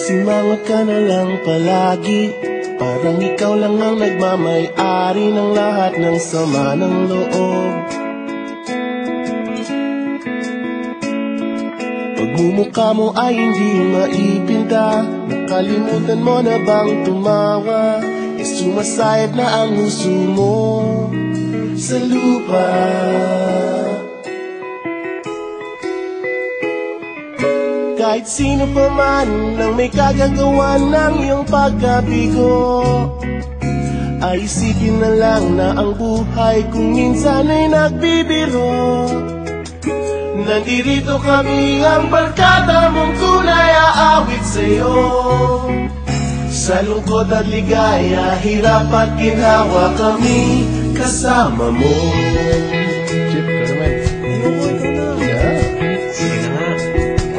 Masimangot ka na lang palagi, parang ikaw lang ang nagmamay-ari ng lahat ng sama ng loob. Pagmumukha mo ay hindi maipinta, nakalimutan mo na bang tumawa? E sumasayad na ang huso mo sa lupa. Kahit sino pa man ang may kagagawa ng iyong pagkabigo, ay isipin na lang na ang buhay kung minsan ay nagbibiro. Nandirito kami ang barkada mong tunay aawit sa'yo. Sa lungkot at ligaya, hirap at ginhawa kami kasama mo. Chip, ka naman.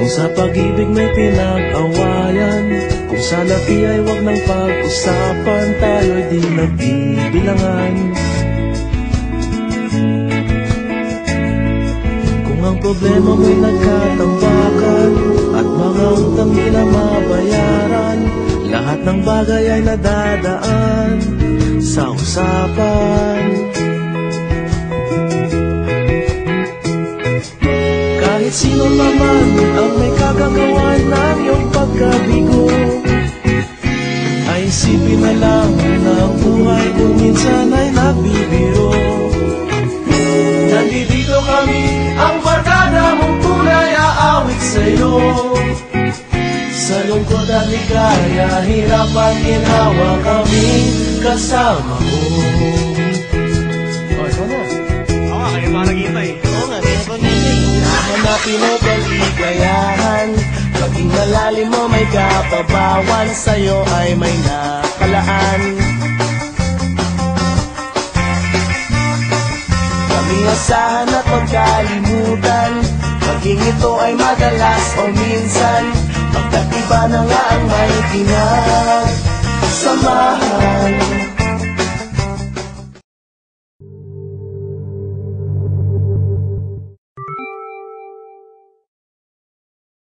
Kung sa pag-ibig may pinag-awayan, kung sa labi ay wag nang pag-usapan, tayo'y di nagbibilangan. Kung ang problema mo'y nagkatambakan at mga utang di na mabayaran, lahat ng bagay ay nadadaan sa usapan. Kahit sino naman ang may kagagawa ng iyong pagkabigo, ay isipin na lang na ang buhay kung minsan ay nagbibiro. Nandito kami, ang barkada mong tunay aawit sa'yo. Sa lungkot at ligaya, hirap at ginhawa kami kasama mo. Oh, ikaw na. Oo nga, kayo mga nag-iintay. Oo nga, kaya pag-ibig hanapin mo kaligayahan. Paging malalim mo may kapabawan, sa'yo ay may nakalaan. Kaming asahan at magkalimutan, maging ito ay madalas o minsan, pagkat iba na nga ang may pinagsamahan.